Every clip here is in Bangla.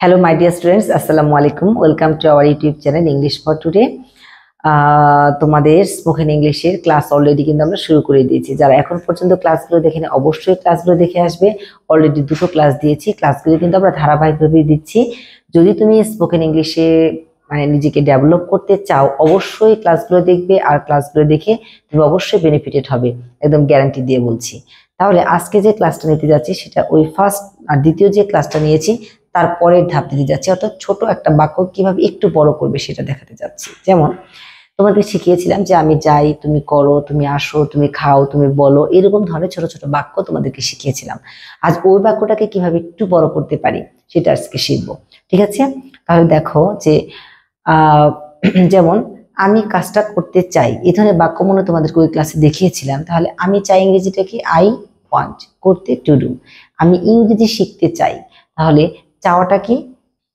Hello, my dear students. Assalamu alaikum. Welcome to our YouTube channel English for Today. তোমাদের স্পোকেন ইংলিশের ক্লাস অলরেডি কিন্তু আমরা শুরু করে দিয়েছি। যারা এখন পর্যন্ত ক্লাসগুলো দেখেনি অবশ্যই ক্লাসগুলো দেখে আসবে। অলরেডি দুটো ক্লাস দিয়েছি, ক্লাসগুলো কিন্তু আমরা ধারাবাহিকভাবে দিচ্ছি। যদি তুমি স্পোকেন ইংলিশে মানে নিজেকে ডেভেলপ করতে চাও অবশ্যই ক্লাসগুলো দেখবে, আর ক্লাসগুলো দেখে তুমি অবশ্যই বেনিফিটেড হবে, একদম গ্যারান্টি দিয়ে বলছি। তাহলে আজকে যে ক্লাসটা নিতে যাচ্ছি সেটা ওই ফার্স্ট আর দ্বিতীয় যে ক্লাসটা নিয়েছি তারপরের ধাপ দিতে যাচ্ছি, অর্থাৎ ছোট একটা বাক্য কিভাবে একটু বড় করবে সেটা দেখাতে যাচ্ছি। যেমন তোমাকে শিখিয়েছিলাম যে আমি যাই, তুমি করো, তুমি আসো, তুমি খাও, তুমি বলো, এরকম ধরনের ছোট ছোট বাক্য তোমাদেরকে শিখিয়েছিলাম। আজ ওই বাক্যটাকে কিভাবে একটু বড় করতে পারি সেটা আজকে শিখবো, ঠিক আছে? তাহলে দেখো যে যেমন আমি কাজটা করতে চাই, এই ধরনের বাক্য মনে তোমাদেরকে ওই ক্লাসে দেখিয়েছিলাম। তাহলে আমি চাই ইংরেজিটা কি আই ওয়ান্ট, করতে টু ডু। আমি ইংরেজি শিখতে চাই, তাহলে চাওয়াটা কি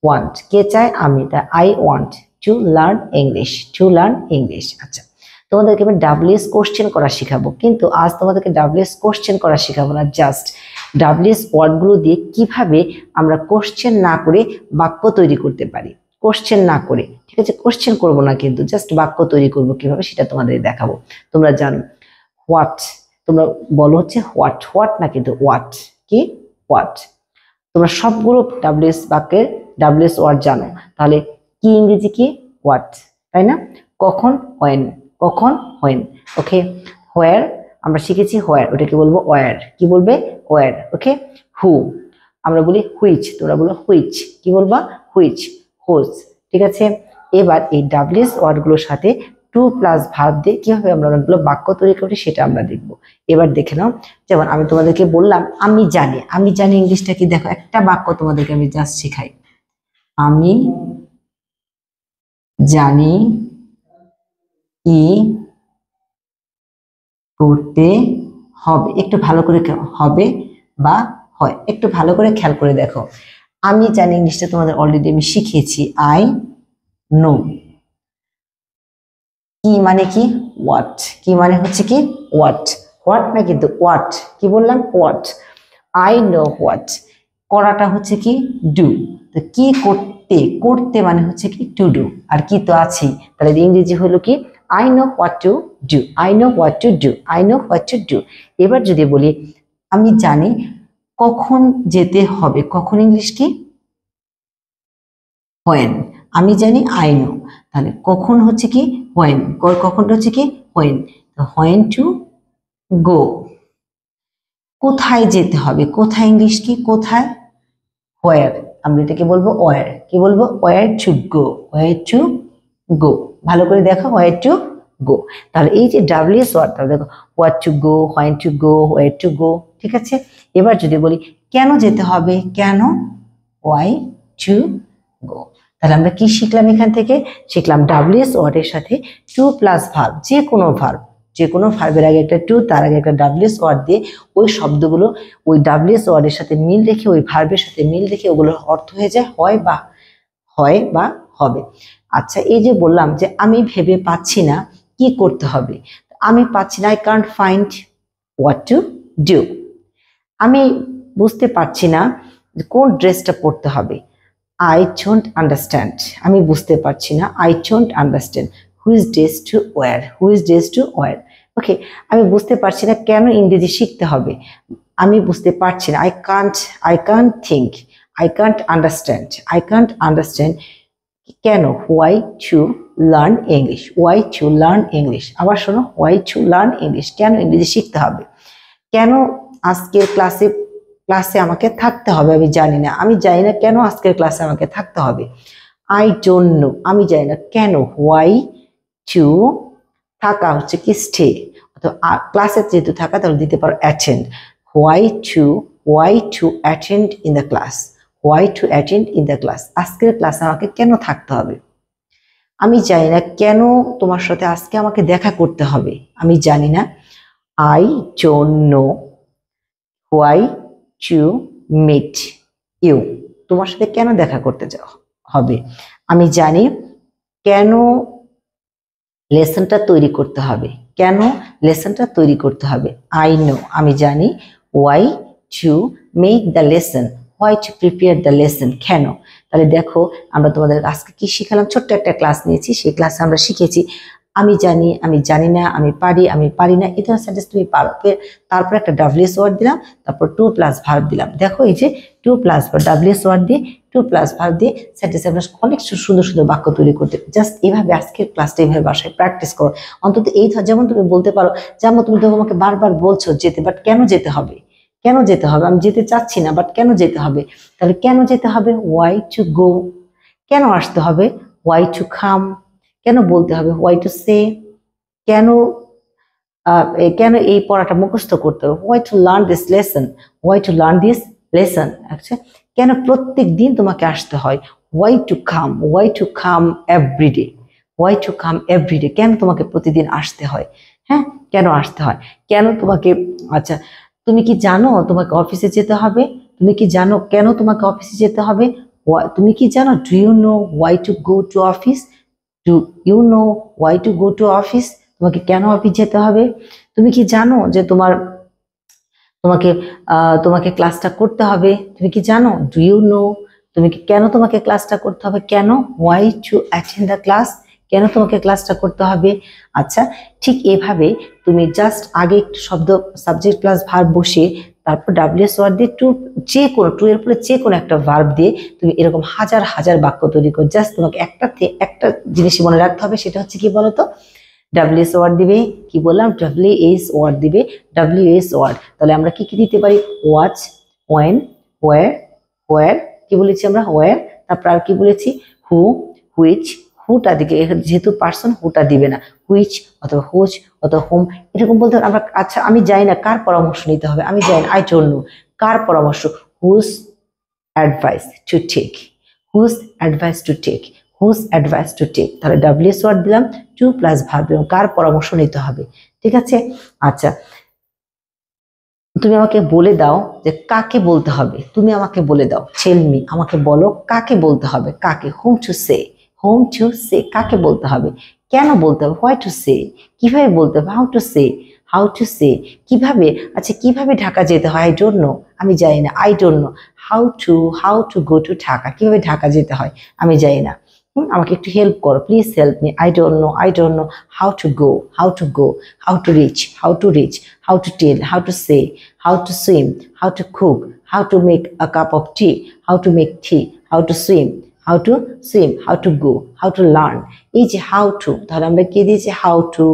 ওয়ান্ট, কে চায় আমি, তা I want to learn English, two learn English. আচ্ছা, তোমাদেরকে আমি ডাব্লিউএস কোশ্চেন করা শিখাবো, কিন্তু আজ তোমাদেরকে ডাব্লিউএস কোশ্চেন করা শিখাবো না, জাস্ট ডাব্লিউএস ওয়ার্ডগুলো দিয়ে কিভাবে আমরা কোশ্চেন না করে বাক্য তৈরি করতে পারি, কোশ্চেন না করে, ঠিক আছে? কোশ্চেন করবো না, কিন্তু জাস্ট বাক্য তৈরি করবো কিভাবে সেটা তোমাদের দেখাবো। তোমরা জানো হোয়াট, তোমরা বলো হচ্ছে হোয়াট, হোয়াট না কিন্তু হোয়াট, কি হোয়াট। তোমরা সবগুলো ডাব্লিউএস বাক্যের ডাব্লিউএস ওয়ার্ড জানো, তাহলে কি ইংরেজি কি হোয়াট, তাই না? কখন হোয়েন, কখন হোয়েন, ওকে। হোয়ার আমরা শিখেছি হোয়ার, ওটাকে বলবো ওয়ার, কি বলবে ওয়ার, ওকে। হু আমরা বলি হুইচ, তোমরা বলো হুইচ, কি বলবা হুইচ, হোজ, ঠিক আছে? এবার এই ডাব্লিউএস ওয়ার্ডগুলোর সাথে টু প্লাস ভার্ব দিয়ে কিভাবে আমরা অনেকগুলো বাক্য তৈরি করি সেটা আমরা দেখবো। এবার দেখে নাও, যেমন আমি তোমাদেরকে বললাম আমি জানি, আমি জানি ইংলিশটা কি, দেখো একটা বাক্য তোমাদেরকে আমি জাস্ট শেখাই, আমি জানি কি করতে হবে, একটু ভালো করে হবে বা হয়, একটু ভালো করে খেয়াল করে দেখো। আমি জানি ইংলিশটা তোমাদের অলরেডি আমি শিখিয়েছি, আই নো। কি মানে কি হোয়াট, কি মানে হচ্ছে কি হোয়াট, হোয়াট না কিন্তু হোয়াট, কি বললাম হোয়াট। আই নো হোয়াট, করাটা হচ্ছে কি ডু, তো কি করতে, করতে মানে হচ্ছে কি টু ডু, আর কি তো আছেই, তাহলে ইংরেজি হলো কি I know what to do, I know what to do, I know what to do. এবার যদি বলি আমি জানি কখন যেতে হবে, কখন ইংলিশ কি হোয়েন, আমি জানি আই নো, তাহলে কখন হচ্ছে কি হোয়েন, কখনটা হচ্ছে কি হোয়েন, হোয়েন টু গো। কোথায় যেতে হবে, কোথায় ইংলিশ কি কোথায়, হোয়ার, আমরা এটাকে বলবো ওয়ার, কি বলবো where to go, where to go. ভালো করে দেখো ওয়ার টু গো। তাহলে এই যে ডাব্লিউএস ওয়ার্ড, তাহলে দেখো what to go, where to go, where to go, ঠিক আছে? এবার যদি বলি কেন যেতে হবে, কেন, ওয়াই টু গো। তাহলে আমরা কি শিখলাম এখান থেকে? শিখলাম ডাব্লিউএস ওয়ার্ডের সাথে টু প্লাস ভার্ব, যে কোনো ভার্ব, যে কোনো ভার্বের আগে একটা টু, তার আগে একটা ডাব্লিউএস ওয়ার্ড দিয়ে ওই শব্দগুলো ওই ডাব্লিউএস ওয়ার্ডের সাথে মিল রেখে, ওই ভার্বের সাথে মিল রেখে ওগুলোর অর্থ হয়ে যায় হয় বা হবে। আচ্ছা, এই যে বললাম যে আমি ভেবে পাচ্ছি না কি করতে হবে, আমি পাচ্ছি না, I Kant find what to do. আমি বুঝতে পারছি না কোন ড্রেসটা পরতে হবে, আই ডোন্ট আন্ডারস্ট্যান্ড, আমি বুঝতে পারছি না, I don't understand which dress to wear, which dress to wear, okay. আমি বুঝতে পারছি না কেন ইংরেজি শিখতে হবে, আমি বুঝতে পারছি না, I can't think, I can't understand কেন, why to learn English, why to learn English. আবার শোনো, হোয়াই টু লার্ন ইংলিশ, কেন ইংরেজি শিখতে হবে, কেন আজকের ক্লাসে আমাকে থাকতে হবে, আমি জানি না, আমি জানি না কেন আজকের ক্লাসে আমাকে থাকতে হবে, আই ডোন্ট নো, আমি জানি না কেন, হোয়াই টু, থাকা হচ্ছে কি স্টে, অথবা ক্লাসে যেহেতু থাকা তাহলে দিতে পারো attend, why to attend in the class, why to attend in the class, আজকের ক্লাসে আমাকে কেন থাকতে হবে। আমি জানি না কেন তোমার সাথে আজকে আমাকে দেখা করতে হবে, আমি জানি না, I don't know why to meet you, তোমার সাথে কেন দেখা করতে হবে। আমি জানি কেন লেসনটা তৈরি করতে হবে, কেন লেসনটা তৈরি করতে হবে, আই নো, আমি জানি, why to make the lesson, why to prepare the lesson, কেন, তাহলে দেখো আমরা তোমাদের আজকে কি শিখালাম, ছোট্ট একটা ক্লাস নিয়েছি, সেই ক্লাসে আমরা শিখেছি আমি জানি, আমি জানি না, আমি পারি না, এই ধরনের সেন্টেন্স তুমি পারো। তারপর একটা ডাব্লিউএস ওয়ার্ড দিলাম, তারপর টু প্লাস ভার্ব দিলাম। দেখো এই যে টু প্লাস ডাব্লিউএস ওয়ার্ড দিয়ে টু প্লাস ভার্ব দিয়ে সেন্টেন্স আমরা অনেক সুন্দর সুন্দর বাক্য তৈরি করতে। জাস্ট এইভাবে আজকের ক্লাসটা এইভাবে বাসায় প্র্যাকটিস করো অন্তত। এই যেমন তুমি বলতে পারো, যেমন তুমি দেখো আমাকে বারবার বলছো যেতে, বাট কেন যেতে হবে, কেন যেতে হবে, আমি যেতে চাচ্ছি না বাট কেন যেতে হবে, তাহলে কেন যেতে হবে, ওয়াই টু গো, কেন আসতে হবে, ওয়াই টু কাম, কেন বলতে হবে, ওয়াই টু সে, কেন কেন এই পড়াটা মুখস্থ করতে হবে, why to learn this lesson, why to learn this lesson. আচ্ছা, কেন প্রত্যেক দিন তোমাকে আসতে হয়, why to come everyday, why to come everyday, কেন তোমাকে প্রতিদিন আসতে হয়, হ্যাঁ কেন আসতে হয়, কেন তোমাকে, আচ্ছা তুমি কি জানো তোমাকে অফিসে যেতে হবে, তুমি কি জানো কেন তোমাকে অফিসে যেতে হবে, তুমি কি জানো, do you know why to go to office, do you know why to go to office, তোমাকে কেন অফিস যেতে হবে, তুমি কি জানো যে তোমাকে তোমাকে ক্লাসটা করতে হবে, তুমি কি জানো, ডু ইউ নো, তুমি কি কেন তোমাকে ক্লাসটা করতে হবে, কেন, why to attend the class, কেন তোমাকে ক্লাসটা করতে হবে। আচ্ছা, ঠিক এভাবে তুমি জাস্ট আগে একটু শব্দ সাবজেক্ট প্লাস ভার্ব বসিয়ে তারপর ডাব্লিউএস ওয়ার্ড দিয়ে টু, যে কোনো টু এর পরে যে কোনো একটা ভার্ব দিয়ে তুমি এরকম হাজার হাজার বাক্য তৈরি করো। জাস্ট তোমাকে একটা জিনিসই মনে রাখতে হবে, সেটা হচ্ছে কি বলতো, ডাব্লিউএস ওয়ার্ড দিবে, কি বললাম, ডাব্লিউএস ওয়ার্ড দিবে, ডাব্লিউএস ওয়ার্ড। তাহলে আমরা কি কি দিতে পারি, ওয়াচ, ওয়েন, হোয়ার, কি বলেছি আমরা, হোয়ার, তারপর আর কি বলেছি, হু, হুইচ, হুটা দিকে, যেহেতু পার্সন হুটা দিবে না, হুইচ অথবা হুচ অথবা হোম, এরকম বলতে আমরা। আচ্ছা আমি জানি না, কার পরামর্শ নিতে হবে, আমি জানি না, আই ডোন্ট নো, কার পরামর্শ, whose advice to take, whose advice to take, whose advice to take. তাহলে ডাব্লিউএস ওয়ার্ড দিলাম, টু প্লাস ভার্ব, এবং কার পরামর্শ নিতে হবে, ঠিক আছে। আচ্ছা তুমি আমাকে বলে দাও যে কাকে বলতে হবে, তুমি আমাকে বলে দাও, টেল মি, আমাকে বলো কাকে বলতে হবে, কাকে, home to say, home to say, কাকে বলতে হবে, কেন বলতে হবে, হোয়াই টু সে, কিভাবে বলতে হবে, হাউ টু সে, কিভাবে, আচ্ছা কিভাবে ঢাকা যেতে হয়, আই ডোন্ট নো, আমি জানি না, I don't know, how to go two Dhaka, কিভাবে ঢাকা যেতে হয়, আমি জানি না, আমাকে একটু হেল্প করো, please help me, I don't know, how to go, how to reach, how to tell, how to say, how to swim, how to cook, how to make a cup of tea, how to make tea, how to swim, how to go, how to learn. এই যে how to, তাহলে আমরা কি দিয়েছি, how to,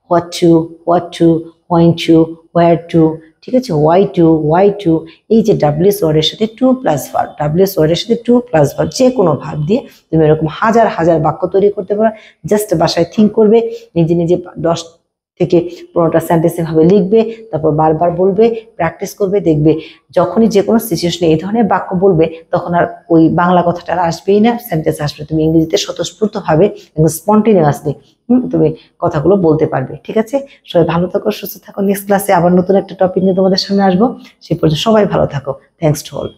what to, when to, where to, ঠিক আছে, why to, এই যে ডাব্লিউএস ওয়ার্ডের সাথে টু প্লাস ভার্ব, ডাব্লিউএস ওয়ার্ডের সাথে টু প্লাস ভার্ব, যে কোনো ভার্ব দিয়ে তুমি এরকম হাজার হাজার বাক্য তৈরি করতে পারো। জাস্ট বাসায় থিঙ্ক করবে, নিজে 10 থেকে 15টা সেন্টেন্স এভাবে লিখবে, তারপর বারবার বলবে, প্র্যাকটিস করবে, দেখবে যখনই যে কোনো সিচুয়েশনে এই ধরনের বাক্য বলবে তখন আর ওই বাংলা কথাটা আর আসবেই না, সেন্টেন্স আসবে, তুমি ইংরেজিতে স্বতঃস্ফূর্তভাবে এবং স্পন্টেনিয়াসলি তুমি কথাগুলো বলতে পারবে। ঠিক আছে, সবাই ভালো থাকো, সুস্থ থাকো। নেক্সট ক্লাসে আবার নতুন একটা টপিক নিয়ে তোমাদের সামনে আসবো, সেই পর্যন্ত সবাই ভালো থাকো। Thanks to all.